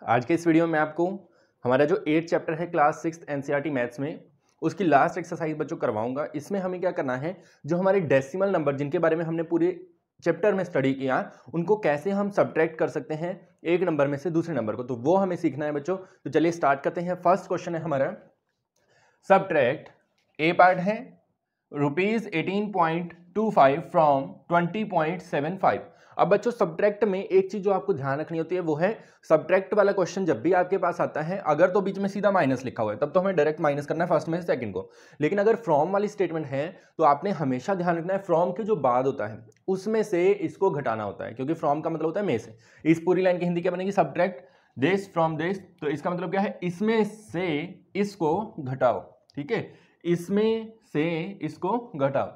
आज के इस वीडियो में आपको हमारा जो 8th चैप्टर है क्लास 6 एनसीईआरटी मैथ्स में उसकी लास्ट एक्सरसाइज बच्चों करवाऊंगा। इसमें हमें क्या करना है, जो हमारे डेसिमल नंबर जिनके बारे में हमने पूरे चैप्टर में स्टडी किया उनको कैसे हम सब्ट्रैक्ट कर सकते हैं एक नंबर में से दूसरे नंबर को, तो वो हमें सीखना है बच्चों। तो चलिए स्टार्ट करते हैं। फर्स्ट क्वेश्चन है हमारा सब्ट्रैक्ट, ए पार्ट है ₹18.25 फ्रॉम 20.75। अब बच्चों सब्ट्रैक्ट में एक चीज जो आपको ध्यान रखनी होती है वो है, सब्ट्रैक्ट वाला क्वेश्चन जब भी आपके पास आता है अगर तो बीच में सीधा माइनस लिखा हुआ है तब तो हमें डायरेक्ट माइनस करना है फर्स्ट में से सेकंड को, लेकिन अगर फ्रॉम वाली स्टेटमेंट है तो आपने हमेशा ध्यान रखना है फ्रॉम के जो बाद होता है उसमें से इसको घटाना होता है, क्योंकि फ्रॉम का मतलब होता है में से। इस पूरी लाइन की हिंदी क्या बनेगी, सब्ट्रैक्ट दिस फ्रॉम दिस, तो इसका मतलब क्या है, इसमें से इसको घटाओ। ठीक है, इसमें से इसको घटाओ।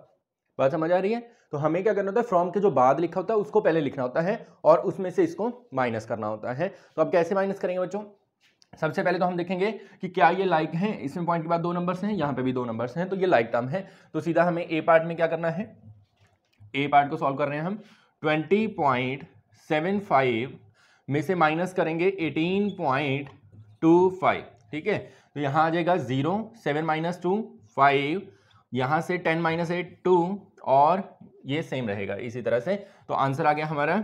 बात समझ आ रही है? तो हमें क्या करना होता है, फ्रॉम के जो बाद लिखा होता है उसको पहले लिखना होता है और उसमें से इसको माइनस करना होता है। तो अब कैसे माइनस करेंगे बच्चों? सबसे पहले तो हम देखेंगे कि क्या ये लाइक है, इसमें पॉइंट के बाद 2 नंबर्स हैं, यहाँ पे भी 2 नंबर्स हैं, तो ये लाइक टर्म है। तो सीधा हमें ए पार्ट में क्या करना है, ए पार्ट को सॉल्व कर रहे हैं हम। 20.75 में से माइनस करेंगे 18.25। ठीक है, तो यहाँ आ जाएगा 0, 7 माइनस 2 5, यहाँ से 10 माइनस 8 2 और ये सेम रहेगा इसी तरह से। तो आंसर आ गया हमारा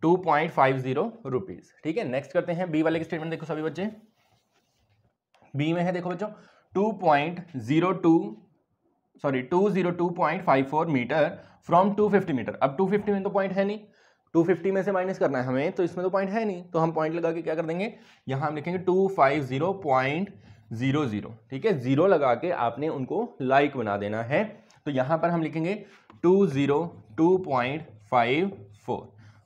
2.50 रुपीज। ठीक है, नेक्स्ट करते हैं बी वाले की स्टेटमेंट। देखो सभी बच्चे, बी में है देखो बच्चों 202.54 मीटर फ्रॉम 250 मीटर। अब 250 में तो पॉइंट है नहीं, 250 में से माइनस करना है हमें, तो इसमें तो पॉइंट है नहीं, तो हम पॉइंट लगा के क्या कर देंगे, यहां हम लिखेंगे 250.00। ठीक है, जीरो लगा के आपने उनको लाइक बना देना है। तो यहां पर हम लिखेंगे 202.54।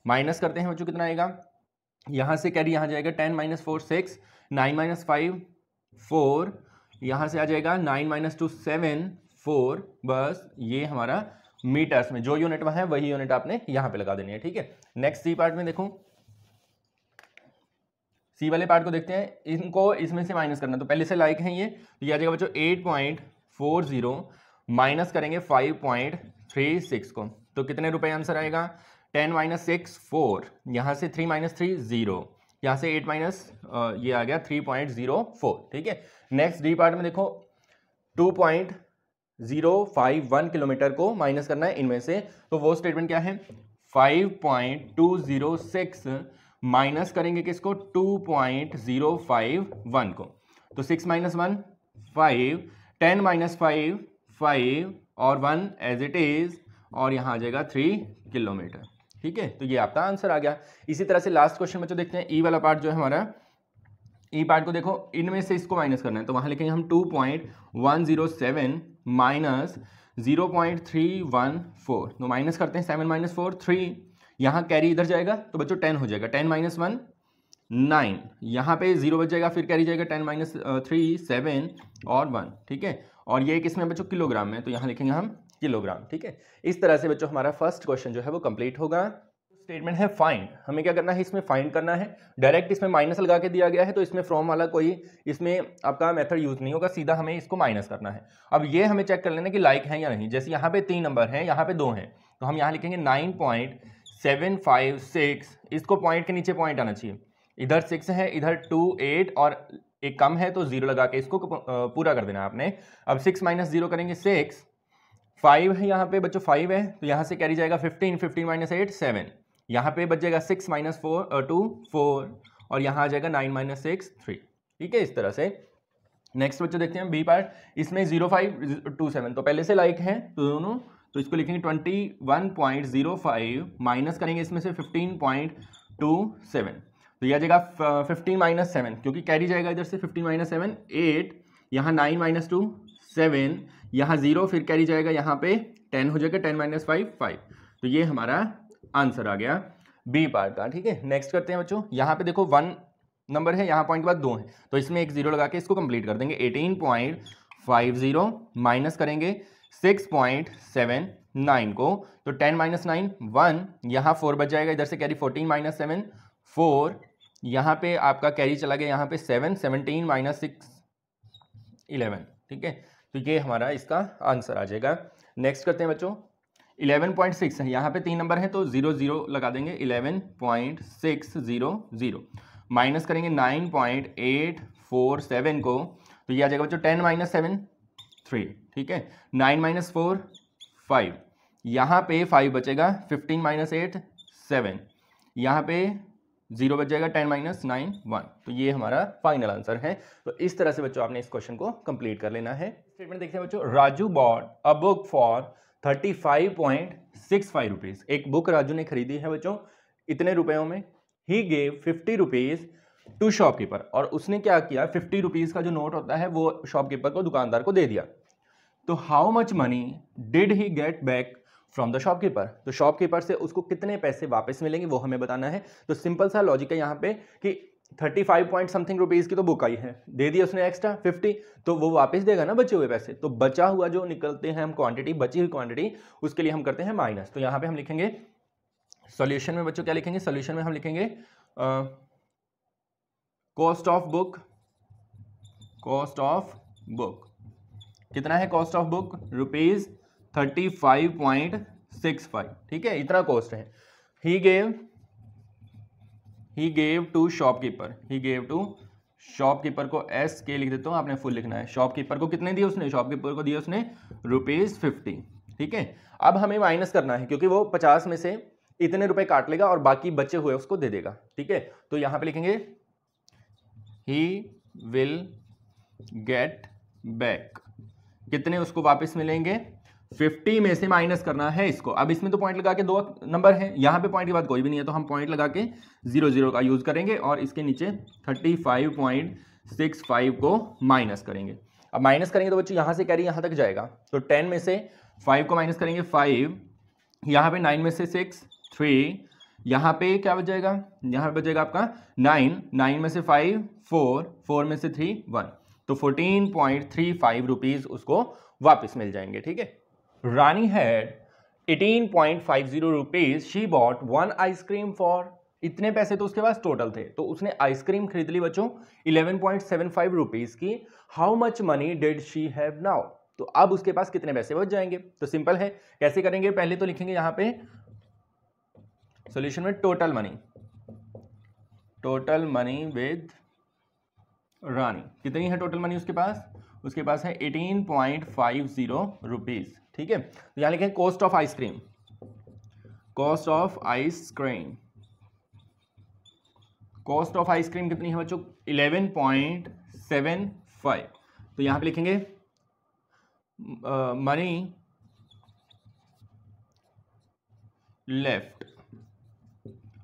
माइनस करते हैं बच्चों, कितना आएगा, यहां से कैरी यहां जाएगा 10 माइनस 4 6, 9 माइनस 5 4, यहां से आ जाएगा 9 माइनस 2 7 4। बस ये हमारा मीटर्स में जो यूनिट वहां है वही यूनिट आपने यहां पे लगा देनी है। ठीक है, नेक्स्ट सी पार्ट में देखो, सी वाले पार्ट को देखते हैं। इनको इसमें से माइनस करना, तो पहले से लाइक है ये, तो ये आ जाएगा बच्चों 8.40 माइनस करेंगे 5.36 को, तो कितने रुपए आंसर आएगा, 10 माइनस 6 4, यहाँ से 3 माइनस 3 0, यहाँ से 8 माइनस ये आ गया 3.04। ठीक है, नेक्स्ट डी पार्ट में देखो 2.051 किलोमीटर को माइनस करना है इनमें से, तो वो स्टेटमेंट क्या है, 5.206 माइनस करेंगे किसको, 2.051 को, तो 6 माइनस 1 5, 10 माइनस 5 5 और 1 एज इट इज, और यहाँ आ जाएगा 3 किलोमीटर। ठीक है, तो ये आपका आंसर आ गया। इसी तरह से लास्ट क्वेश्चन बच्चों देखते हैं, ई वाला पार्ट जो है हमारा, ई पार्ट को देखो, इनमें से इसको माइनस करना है, तो वहां लिखेंगे हम 2.107 माइनस 0.314, तो माइनस करते हैं 7 माइनस 4 3, यहाँ कैरी इधर जाएगा तो बच्चों 10 हो जाएगा, 10 माइनस 1 9, यहाँ पे 0 बच जाएगा, फिर कैरी जाएगा 10 माइनस 3 7 और 1। ठीक है, और ये किसमें बच्चों, किलोग्राम में, तो यहाँ लिखेंगे हम किलोग्राम। ठीक है, इस तरह से बच्चों हमारा फर्स्ट क्वेश्चन जो है वो कंप्लीट होगा। स्टेटमेंट है फाइंड, हमें क्या करना है, इसमें फाइंड करना है। डायरेक्ट इसमें माइनस लगा के दिया गया है तो इसमें फ्रॉम वाला कोई इसमें आपका मेथड यूज नहीं होगा, सीधा हमें इसको माइनस करना है। अब ये हमें चेक कर लेना कि लाइक है या नहीं। जैसे यहाँ पे 3 नंबर है, यहाँ पे 2 हैं, तो हम यहाँ लिखेंगे 9.756, इसको पॉइंट के नीचे पॉइंट आना चाहिए, इधर 6 है, इधर 2 8 और एक कम है, तो 0 लगा के इसको पूरा कर देना आपने। अब 6 माइनस 0 करेंगे 6, 5 है यहाँ पे बच्चों 5 है, तो यहाँ से कैरी जाएगा 15, 15 माइनस 8 7, यहाँ पे बच जाएगा 6 माइनस 2 4, और यहाँ आ जाएगा 9 माइनस 6 3। ठीक है, इस तरह से। नेक्स्ट बच्चों देखते हैं बी पार्ट, इसमें 0527, तो पहले से लाइक है तो दोनों, तो इसको लिखेंगे 21.05 माइनस करेंगे इसमें से 15.27, तो यह आ जाएगा 15 माइनस 7, क्योंकि कैरी जाएगा इधर से 15 माइनस 7 8, यहाँ 9 माइनस 2 7, यहाँ 0, फिर कैरी जाएगा यहाँ पे 10 हो जाएगा, 10 माइनस 5 5, तो ये हमारा आंसर आ गया बी पार्ट का। ठीक है, नेक्स्ट करते हैं बच्चों, यहाँ पे देखो 1 नंबर है, यहाँ पॉइंट के बाद 2 है, तो इसमें एक 0 लगा के इसको कंप्लीट कर देंगे। 18.50 माइनस करेंगे 6.79 को, तो 10 माइनस 9 1, यहाँ 4 बच जाएगा, इधर से कैरी 14 माइनस 7 4, यहाँ पे आपका कैरी चला गया, यहाँ पे 7 17 माइनस 6 11। ठीक है, तो ये हमारा इसका आंसर आ जाएगा। नेक्स्ट करते हैं बच्चों, 11.6 है, यहाँ पे 3 नंबर है तो 0 0 लगा देंगे, 11.600। माइनस करेंगे 9.847 को, तो ये आ जाएगा बच्चों 10 माइनस 7 3, ठीक है। 9 माइनस 4 5, यहाँ पे 5 बचेगा, 15 माइनस 8 7, यहाँ पे 0 बच जाएगा, 10 माइनस 9 1। तो ये हमारा फाइनल आंसर है। तो इस तरह से बच्चों आपने इस क्वेश्चन को कंप्लीट कर लेना है। स्टेटमेंट देखते हैं बच्चों, Raju bought a book for 35.65 rupees. एक बुक राजू ने खरीदी है बच्चों इतने रुपयों में। He gave 50 rupees to shopkeeper, और उसने क्या किया, 50 रुपीज का जो नोट होता है वो शॉपकीपर को, दुकानदार को दे दिया। तो how much money did he get back from the shopkeeper, तो शॉपकीपर से उसको कितने पैसे वापस मिलेंगे वो हमें बताना है। तो सिंपल सा लॉजिक है यहाँ पे कि 35 पॉइंट समथिंग रुपीज की तो बुक आई है, दे दिया उसने एक्स्ट्रा 50, तो वो वापस देगा ना बचे हुए पैसे। तो बचा हुआ जो निकलते हैं हम क्वांटिटी, बची हुई क्वांटिटी, उसके लिए हम करते हैं माइनस। तो यहाँ पे हम लिखेंगे सॉल्यूशन में बच्चों क्या लिखेंगे, सॉल्यूशन में हम लिखेंगे cost of book. Cost of book कितना है, कॉस्ट ऑफ बुक ₹35.65, ठीक है, इतना कॉस्ट है। He gave to shopkeeper, he gave to shopkeeper को एस के लिख देता हूं, आपने फुल लिखना है। शॉपकीपर को कितने दिए उसने, शॉपकीपर को दिए उसने ₹50, ठीक है। अब हमें माइनस करना है क्योंकि वो 50 में से इतने रुपए काट लेगा और बाकी बचे हुए उसको दे देगा, ठीक है। तो यहां पे लिखेंगे ही विल गेट बैक, कितने उसको वापस मिलेंगे, 50 में से माइनस करना है इसको। अब इसमें तो पॉइंट लगा के 2 नंबर है, यहां पे पॉइंट के बाद कोई भी नहीं है, तो हम पॉइंट लगा के 0 0 का यूज करेंगे और इसके नीचे 35.65 को माइनस करेंगे। अब माइनस करेंगे तो बच्चों यहां से कैरी यहां तक जाएगा, तो 10 में से 5 को माइनस करेंगे 5, यहाँ पे 9 में से 6 3, यहाँ पे क्या बच जाएगा, यहाँ पे बचेगा आपका 9 में से 5 4, 4 में से 3 1, तो 14.35 रुपीज उसको वापस मिल जाएंगे, ठीक है। Rani had 18.50 rupees, she bought 1 ice cream for, इतने पैसे तो उसके पास टोटल थे, तो उसने आइसक्रीम खरीद ली बच्चों 11.75 रुपीज की। How much money did she have now, तो अब उसके पास कितने पैसे बच जाएंगे। तो सिंपल है, कैसे करेंगे, पहले तो लिखेंगे यहां पे सॉल्यूशन में टोटल मनी विद रानी, कितनी है टोटल मनी उसके पास है 18.50 रुपीज, ठीक है। तो यहां लिखेंगे cost of ice cream, cost of ice cream कितनी है बच्चों 11.75, तो यहां पे लिखेंगे money left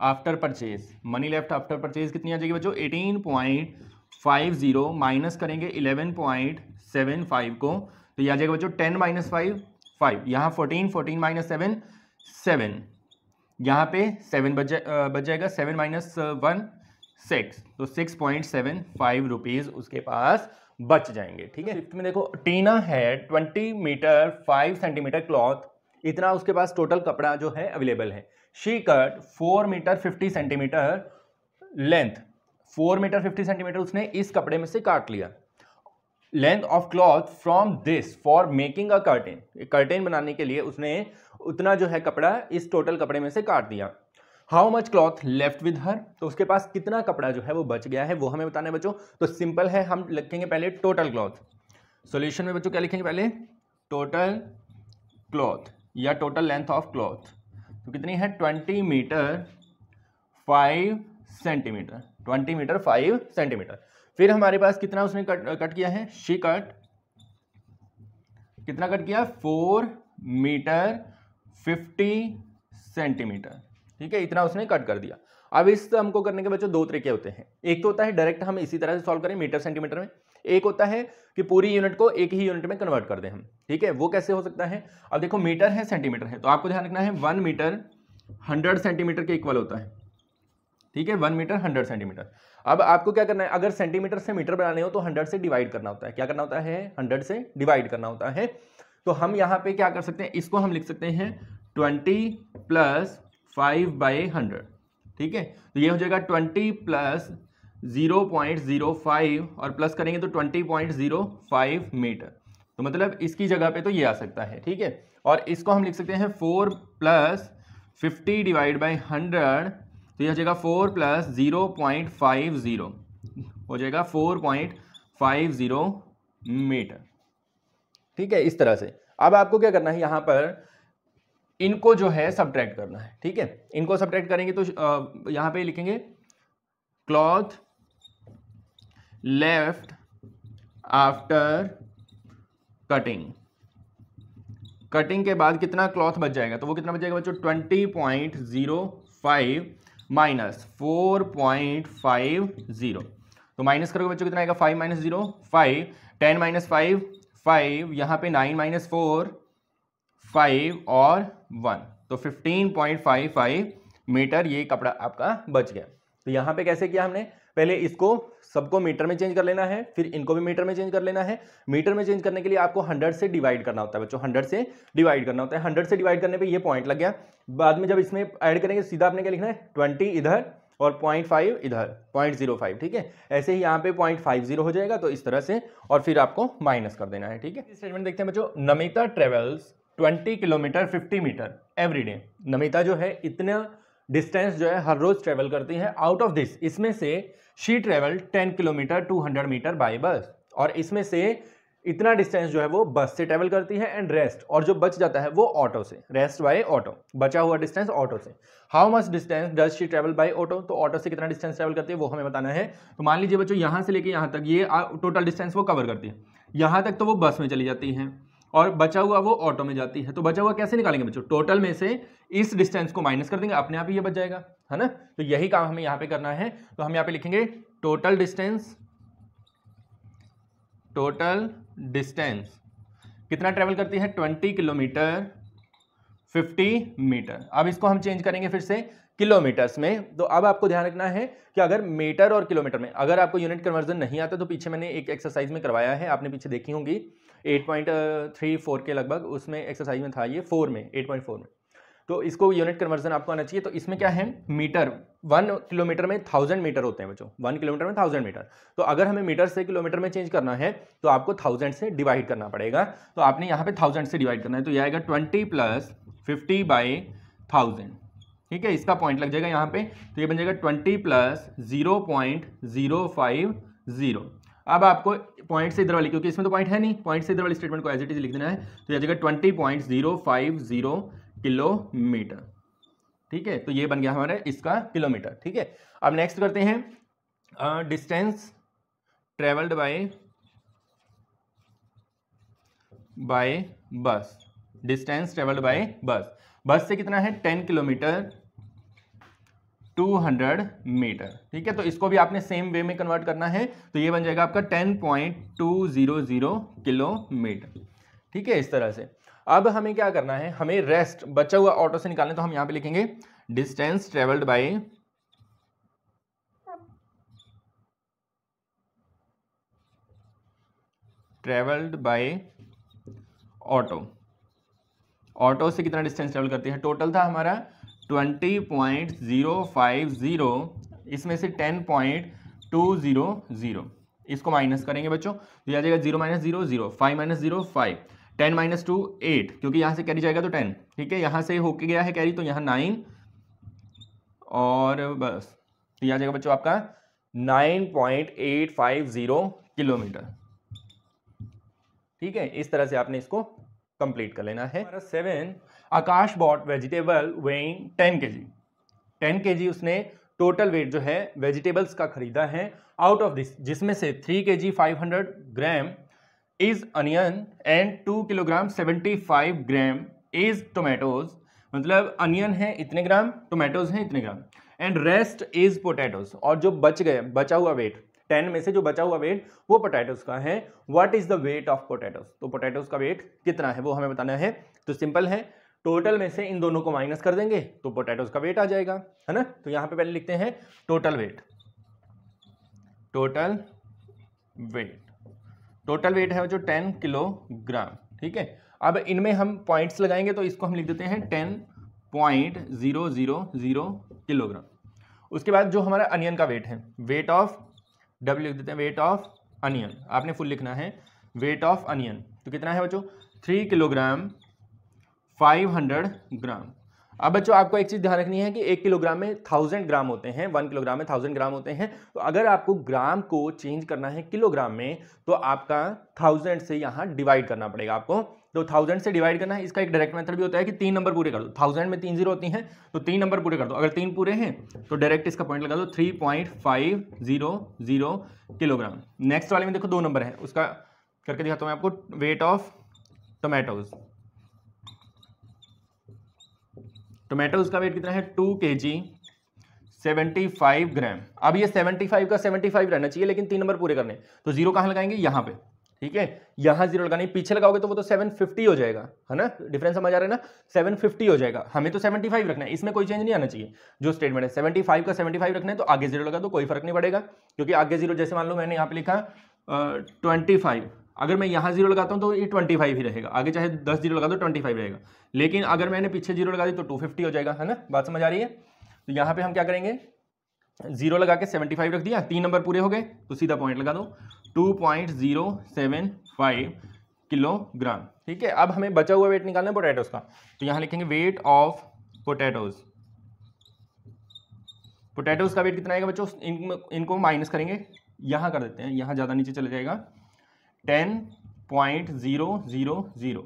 after purchase, money left after purchase कितनी आ जाएगी बच्चों 18.50 माइनस करेंगे 11.75 को, तो यह आ जाएगा बच्चों 10 माइनस 5 5, यहाँ 14 माइनस 7 7, यहाँ पे 7 बच जाएगा, 7 माइनस 1 6, तो 6.75 रुपीज उसके पास बच जाएंगे, ठीक है। फिफ्थ में देखो, टीना है 20 मीटर 5 सेंटीमीटर क्लॉथ, इतना उसके पास टोटल कपड़ा जो है अवेलेबल है। She cut 4 metre 50 centimetre length, 4 metre 50 centimetre उसने इस कपड़े में से काट लिया। Length of cloth from this for making a curtain, curtain बनाने के लिए उसने उतना जो है कपड़ा इस टोटल कपड़े में से काट दिया। How much cloth left with her, तो उसके पास कितना कपड़ा जो है वो बच गया है वो हमें बताना है बच्चों। तो सिंपल है, हम लिखेंगे पहले टोटल क्लॉथ। सॉल्यूशन में बच्चों क्या लिखेंगे, पहले टोटल क्लॉथ या टोटल लेंथ ऑफ क्लॉथ, तो कितनी है 20 मीटर 5 सेंटीमीटर, 20 मीटर 5 सेंटीमीटर। फिर हमारे पास कितना उसने कट किया है, शी कट कितना कट किया 4 मीटर 50 सेंटीमीटर, ठीक है, इतना उसने कट कर दिया। अब इस हमको करने के बच्चों 2 तरीके होते हैं, एक तो होता है डायरेक्ट हम इसी तरह से सॉल्व करें मीटर सेंटीमीटर में, एक होता है कि पूरी यूनिट को एक ही यूनिट में कन्वर्ट कर दें हम, ठीक है। वो कैसे हो सकता है, अब देखो मीटर है सेंटीमीटर है, तो आपको ध्यान रखना है 1 मीटर 100 सेंटीमीटर के इक्वल होता है, ठीक है, 1 मीटर 100 सेंटीमीटर। अब आपको क्या करना है, अगर सेंटीमीटर से मीटर बनाने हो तो 100 से डिवाइड करना होता है, क्या करना होता है 100 से डिवाइड करना होता है। तो हम यहाँ पे क्या कर सकते हैं, इसको हम लिख सकते हैं 20 प्लस 5/100, ठीक है। तो ये हो जाएगा 20 प्लस 0.05 और प्लस करेंगे तो 20.05 मीटर, तो मतलब इसकी जगह पे तो ये आ सकता है, ठीक है। और इसको हम लिख सकते हैं 4 प्लस 50 डिवाइड बाई 100 तो ये हो जाएगा 4 प्लस 0.50 हो जाएगा 4.50 मीटर। ठीक है, इस तरह से। अब आपको क्या करना है, यहां पर इनको जो है सब्ट्रैक्ट करना है। ठीक है, इनको सब्ट्रैक्ट करेंगे तो यहां पे लिखेंगे cloth left after cutting. Cutting के बाद कितना क्लॉथ बच जाएगा, तो वो कितना बच जाएगा बच्चों, 20.05 माइनस 4.50। तो माइनस करोगे बच्चों कितना आएगा, 5 माइनस 0 5, 10 माइनस 5 5, यहाँ पे 9 माइनस 4 5 और 1, तो 15.55 मीटर ये कपड़ा आपका बच गया। तो यहाँ पे कैसे किया हमने, पहले इसको सबको मीटर में चेंज कर लेना है, फिर इनको भी मीटर में चेंज कर लेना है। मीटर में चेंज करने के लिए आपको 100 से डिवाइड करना होता है बच्चों, 100 से डिवाइड करना होता है। 100 से डिवाइड करने पे ये पॉइंट लग गया। बाद में जब इसमें ऐड करेंगे सीधा आपने क्या लिखना है, 20 इधर और 0.5 इधर, 0.05। ठीक है, ऐसे ही यहाँ पे 0.50 हो जाएगा। तो इस तरह से, और फिर आपको माइनस कर देना है। ठीक है, स्टेटमेंट देखते हैं बच्चों। Namita travels 20 kilometre 50 metre every day. Namita जो है इतना डिस्टेंस जो है हर रोज ट्रेवल करती है। आउट ऑफ दिस, इसमें से she travel 10 kilometre 200 metre by bus, और इसमें से इतना डिस्टेंस जो है वो बस से ट्रेवल करती है। एंड रेस्ट, और जो बच जाता है वो ऑटो से, रेस्ट बाय ऑटो, बचा हुआ डिस्टेंस ऑटो से। How much distance does she travel by auto, तो ऑटो से कितना डिस्टेंस ट्रेवल करती है वो हमें बताना है। तो मान लीजिए बच्चों यहां से लेके यहां तक ये टोटल डिस्टेंस वो कवर करती है। यहां तक तो वो बस में चली जाती है और बचा हुआ वो ऑटो में जाती है। तो बचा हुआ कैसे निकालेंगे बच्चों, टोटल में से इस डिस्टेंस को माइनस कर देंगे, अपने आप ही ये बच जाएगा, है ना। तो यही काम हमें यहाँ पे करना है। तो हम यहाँ पे लिखेंगे टोटल डिस्टेंस कितना ट्रेवल करती है, 20 किलोमीटर 50 मीटर। अब इसको हम चेंज करेंगे फिर से किलोमीटर्स में। तो अब आपको ध्यान रखना है कि अगर मीटर और किलोमीटर में अगर आपको यूनिट कन्वर्जन नहीं आता, तो पीछे मैंने एक एक्सरसाइज में करवाया है, आपने पीछे देखी होंगी 8.34 के लगभग, उसमें एक्सरसाइज में था ये 4 में 8.4 में। तो इसको यूनिट कन्वर्जन आपको आना चाहिए। तो इसमें क्या है, मीटर 1 किलोमीटर में 1000 मीटर होते हैं बच्चों, 1 किलोमीटर में 1000 मीटर। तो अगर हमें मीटर से किलोमीटर में चेंज करना है तो आपको 1000 से डिवाइड करना पड़ेगा। तो आपने यहाँ पे 1000 से डिवाइड करना है, तो ये आएगा 20 प्लस 50 बाई 1000। ठीक है, इसका पॉइंट लग जाएगा यहाँ पे, तो ये बन जाएगा 20 प्लस 0.050। अब आपको पॉइंट से इधर वाली, क्योंकि इसमें तो पॉइंट है नहीं, पॉइंट से इधर वाली स्टेटमेंट को एज इट इज लिख देना है। तो ये आ जाएगा 20.050 किलोमीटर। ठीक है, तो ये बन गया हमारा इसका किलोमीटर। ठीक है, अब नेक्स्ट करते हैं डिस्टेंस ट्रेवल्ड बाय बस। डिस्टेंस ट्रेवल्ड बाय बस, बस से कितना है 10 किलोमीटर 200 मीटर। ठीक है, तो इसको भी आपने सेम वे में कन्वर्ट करना है। तो ये बन जाएगा आपका 10.200 किलोमीटर। ठीक है, इस तरह से। अब हमें क्या करना है, हमें रेस्ट बचा हुआ ऑटो से निकालना है। तो हम यहां पे लिखेंगे distance travelled by auto. Auto से कितना डिस्टेंस ट्रेवल करती है, टोटल था हमारा 20.050, इसमें से 10.200, इसको माइनस करेंगे बच्चों। तो यह आ जाएगा 0 माइनस 0 0, 5 माइनस 0 5, 10 माइनस 2 8, क्योंकि यहाँ से कैरी जाएगा तो 10। ठीक है, यहाँ से होके गया है कैरी, तो यहाँ 9 और बस। तो यह आ जाएगा बच्चों आपका 9.850 किलोमीटर। ठीक है, इस तरह से आपने इसको कंप्लीट कर लेना है। 7, Aakash bought vegetable weighing 10 kg। 10 kg उसने टोटल वेट जो है वेजिटेबल्स का खरीदा है। आउट ऑफ दिस, जिसमें से 3 kg 500 gram is onion and 2 kilogram 75 gram is tomatoes. मतलब अनियन है इतने ग्राम, टोमेटोज हैं इतने ग्राम, एंड रेस्ट इज पोटैटोज। और जो बचा हुआ वेट 10 में से जो बचा हुआ वेट वो पोटैटोज का है। What is the weight of potatoes, तो पोटैटोज का वेट कितना है वो हमें बताना है। तो सिंपल है, टोटल में से इन दोनों को माइनस कर देंगे तो पोटैटोज का वेट आ जाएगा, है ना। तो यहां पे पहले लिखते हैं टोटल वेट। टोटल वेट है जो 10 किलोग्राम। ठीक है, अब इनमें हम पॉइंट्स लगाएंगे, तो इसको हम लिख देते हैं 10.000 किलोग्राम। उसके बाद जो हमारा अनियन का वेट है, वेट ऑफ डब्ल्यू लिख देते हैं, वेट ऑफ अनियन आपने फुल लिखना है। वेट ऑफ अनियन तो कितना है बच्चों, 3 किलोग्राम 500 ग्राम। अब बच्चों आपको एक चीज ध्यान रखनी है कि 1 किलोग्राम में 1000 ग्राम होते हैं, 1 किलोग्राम में 1000 ग्राम होते हैं। तो अगर आपको ग्राम को चेंज करना है किलोग्राम में तो आपका 1000 से यहाँ डिवाइड करना पड़ेगा आपको। तो 1000 से डिवाइड करना है, इसका एक डायरेक्ट मेथड भी होता है कि 3 नंबर पूरे कर दो। 1000 में 3 जीरो होती हैं तो 3 नंबर पूरे कर दो। अगर 3 पूरे हैं तो डायरेक्ट इसका पॉइंट लगा दो 3.500 किलोग्राम। नेक्स्ट वाले में देखो 2 नंबर है, उसका करके दिखाता हूँ मैं आपको। वेट ऑफ टोमेटोज, टोमेटोज का वेट कितना है 2 kg 75 ग्राम। अब ये 75 का 75 रहना चाहिए, लेकिन 3 नंबर पूरे करने, तो जीरो कहाँ लगाएंगे यहाँ पे, ठीक है। यहाँ जीरो लगाने, पीछे लगाओगे तो वो तो 750 हो जाएगा, है ना, डिफरेंस समझ आ रहा है ना, 750 हो जाएगा। हमें तो 75 रखना है, इसमें कोई चेंज नहीं आना चाहिए। जो स्टेटमेंट है 75 का 75 रखना है, तो आगे जीरो लगा दो, कोई फर्क नहीं पड़ेगा, क्योंकि आगे जीरो, जैसे मान लो मैंने यहाँ पे लिखा 25, अगर मैं यहाँ जीरो लगाता हूँ तो ये 25 ही रहेगा, आगे चाहे 10 जीरो लगा दो 25 रहेगा। लेकिन अगर मैंने पीछे जीरो लगा दी तो 250 हो जाएगा, है ना, बात समझ आ रही है। तो यहाँ पे हम क्या करेंगे, जीरो लगा के 75 रख दिया, 3 नंबर पूरे हो गए तो सीधा पॉइंट लगा दो 2.075 किलोग्राम, ठीक है। अब हमें बचा हुआ वेट निकालना है पोटैटोज का, तो यहाँ लिखेंगे वेट ऑफ पोटैटोज। पोटैटोज का वेट कितना आएगा बच्चों, इनको माइनस करेंगे, यहाँ कर देते हैं, यहाँ ज़्यादा नीचे चले जाएगा 10.000,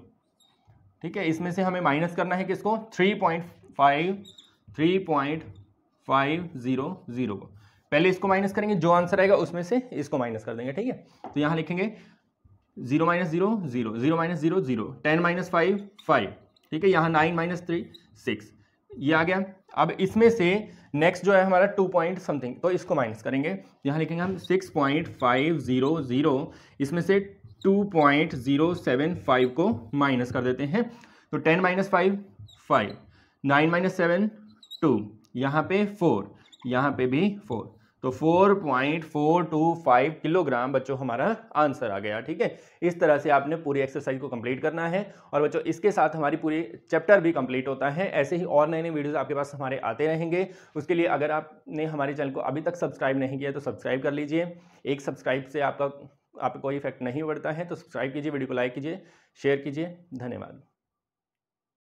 ठीक है। इसमें से हमें माइनस करना है किसको, 3.500 को। पहले इसको माइनस करेंगे, जो आंसर आएगा उसमें से इसको माइनस कर देंगे, ठीक है। तो यहाँ लिखेंगे 0 - 0 0, 0 - 0 0, 10 - 5 5, ठीक है। यहाँ 9 - 3 6, ये आ गया। अब इसमें से नेक्स्ट जो है हमारा 2 पॉइंट समथिंग, तो इसको माइनस करेंगे, यहाँ लिखेंगे हम 6.500, इसमें से 2.075 को माइनस कर देते हैं, तो 10 - 5 5, 9 - 7 2, यहाँ पे 4, यहाँ पे भी 4, तो 4.425 किलोग्राम बच्चों हमारा आंसर आ गया, ठीक है। इस तरह से आपने पूरी एक्सरसाइज को कंप्लीट करना है। और बच्चों इसके साथ हमारी पूरी चैप्टर भी कंप्लीट होता है। ऐसे ही और नए नए वीडियोस आपके पास हमारे आते रहेंगे। उसके लिए अगर आपने हमारे चैनल को अभी तक सब्सक्राइब नहीं किया तो सब्सक्राइब कर लीजिए। एक सब्सक्राइब से आपका कोई इफेक्ट नहीं पड़ता है, तो सब्सक्राइब कीजिए, वीडियो को लाइक कीजिए, शेयर कीजिए। धन्यवाद।